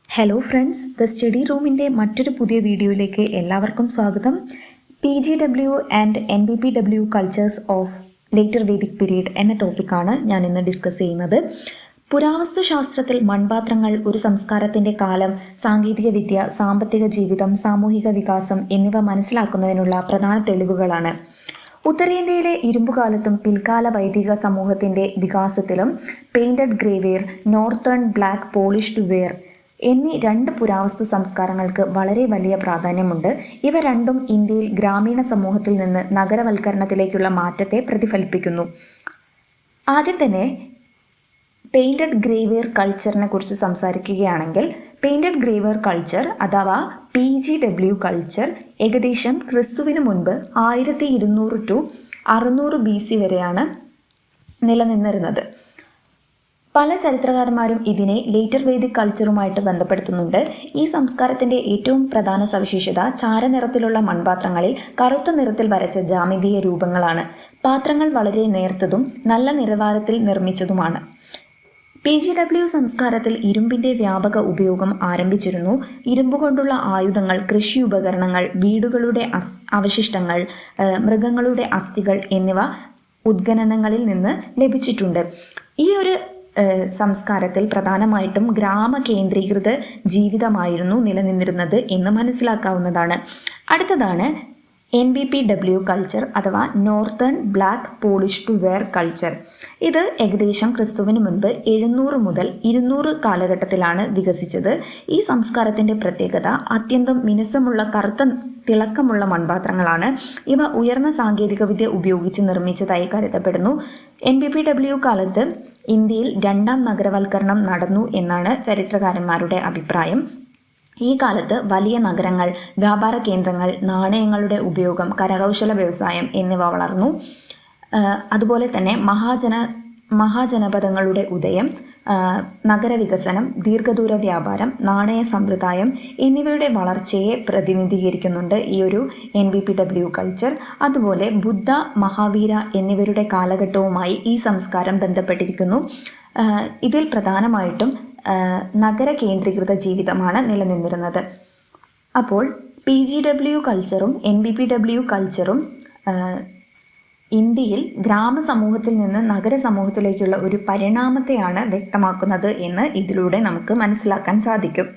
Hello friends, the study റൂമിൻ്റെ മറ്റൊരു പുതിയ വീഡിയോയിലേക്ക് എല്ലാവർക്കും സ്വാഗതം. PGW and NBPW cultures of later Vedic period എന്ന ടോപ്പിക്കാണ് ഞാൻ ഇന്ന് ഡിസ്കസ് ചെയ്യുന്നത്. പുരാവസ്തു ശാസ്ത്രത്തിൽ മൺപാത്രങ്ങൾ ഒരു സംസ്കാരത്തിൻ്റെ കാലം, സാങ്കേതിക വിദ്യ, സാമ്പത്തിക ജീവിതം, സാമൂഹിക വികാസം എന്നിവ മനസ്സിലാക്കുന്നതിനുള്ള പ്രധാന തെളിവുകളാണ്. ഉത്തരേന്ത്യയിലെ ഇരുമ്പുകാലത്തും പിൽക്കാല വൈദിക സമൂഹത്തിൻ്റെ വികാസത്തിലും painted grey ware, northern black polished ware എന്നീ രണ്ട് പുരാവസ്തു സംസ്കാരങ്ങൾക്ക് വളരെ വലിയ പ്രാധാന്യമുണ്ട്. ഇവ രണ്ടും ഇന്ത്യയിൽ ഗ്രാമീണ സമൂഹത്തിൽ നിന്ന് നഗരവൽക്കരണത്തിലേക്കുള്ള മാറ്റത്തെ പ്രതിഫലിപ്പിക്കുന്നു. ആദ്യം തന്നെ പെയിൻറ്റഡ് ഗ്രേവെയർ കൾച്ചറിനെ കുറിച്ച് സംസാരിക്കുകയാണെങ്കിൽ, പെയിൻറ്റഡ് ഗ്രേവെയർ കൾച്ചർ അഥവാ PGW കൾച്ചർ ഏകദേശം ക്രിസ്തുവിന് മുൻപ് 1200 to 600 BC വരെയാണ് നിലനിന്നിരുന്നത്. പല ചരിത്രകാരന്മാരും ഇതിനെ ലേറ്റർ വേദിക് കൾച്ചറുമായിട്ട് ബന്ധപ്പെടുത്തുന്നുണ്ട്. ഈ സംസ്കാരത്തിൻ്റെ ഏറ്റവും പ്രധാന സവിശേഷത ചാരനിറത്തിലുള്ള മൺപാത്രങ്ങളിൽ കറുത്ത നിറത്തിൽ വരച്ച ജാമിതീയ രൂപങ്ങളാണ്. പാത്രങ്ങൾ വളരെ നേർത്തതും നല്ല നിലവാരത്തിൽ നിർമ്മിച്ചതുമാണ്. PGW സംസ്കാരത്തിൽ ഇരുമ്പിൻ്റെ വ്യാപക ഉപയോഗം ആരംഭിച്ചിരുന്നു. ഇരുമ്പ് കൊണ്ടുള്ള ആയുധങ്ങൾ, കൃഷി ഉപകരണങ്ങൾ, വീടുകളുടെ അവശിഷ്ടങ്ങൾ, മൃഗങ്ങളുടെ അസ്ഥികൾ എന്നിവ ഉത്ഖനനങ്ങളിൽ നിന്ന് ലഭിച്ചിട്ടുണ്ട്. ഈ ഒരു സംസ്കാരത്തിൽ പ്രധാനമായിട്ടും ഗ്രാമ കേന്ദ്രീകൃത ജീവിതമായിരുന്നു നിലനിന്നിരുന്നത് എന്ന് മനസ്സിലാക്കാവുന്നതാണ്. അടുത്തതാണ് NBPW കൾച്ചർ അഥവാ northern black polished ware culture. ഇത് ഏകദേശം ക്രിസ്തുവിന് മുൻപ് 700 മുതൽ 200 കാലഘട്ടത്തിലാണ് വികസിച്ചത്. ഈ സംസ്കാരത്തിൻ്റെ പ്രത്യേകത അത്യന്തം മിനുസമുള്ള കറുത്ത തിളക്കമുള്ള മൺപാത്രങ്ങളാണ്. ഇവ ഉയർന്ന സാങ്കേതികവിദ്യ ഉപയോഗിച്ച് നിർമ്മിച്ചതായി കരുതപ്പെടുന്നു. NBPW കാലത്ത് ഇന്ത്യയിൽ രണ്ടാം നഗരവൽക്കരണം നടന്നു എന്നാണ് ചരിത്രകാരന്മാരുടെ അഭിപ്രായം. ഈ കാലത്ത് വലിയ നഗരങ്ങൾ, വ്യാപാര കേന്ദ്രങ്ങൾ, നാണയങ്ങളുടെ ഉപയോഗം, കരകൗശല വ്യവസായം എന്നിവ വളർന്നു. അതുപോലെ തന്നെ മഹാജനപദങ്ങളുടെ ഉദയം, നഗരവികസനം, ദീർഘദൂര വ്യാപാരം, നാണയ സമ്പ്രദായം എന്നിവയുടെ വളർച്ചയെ പ്രതിനിധീകരിക്കുന്നുണ്ട് ഈ ഒരു NBPW കൾച്ചർ. അതുപോലെ ബുദ്ധ, മഹാവീര എന്നിവരുടെ കാലഘട്ടവുമായി ഈ സംസ്കാരം ബന്ധപ്പെട്ടിരിക്കുന്നു. ഇതിൽ പ്രധാനമായിട്ടും നഗര കേന്ദ്രീകൃത ജീവിതമാണ് നിലനിന്നിരുന്നത്. അപ്പോൾ PGW കൾച്ചറും NBPW കൾച്ചറും ഇന്ത്യയിൽ ഗ്രാമസമൂഹത്തിൽ നിന്ന് നഗര സമൂഹത്തിലേക്കുള്ള ഒരു പരിണാമത്തെയാണ് വ്യക്തമാക്കുന്നത് എന്ന് ഇതിലൂടെ നമുക്ക് മനസ്സിലാക്കാൻ സാധിക്കും.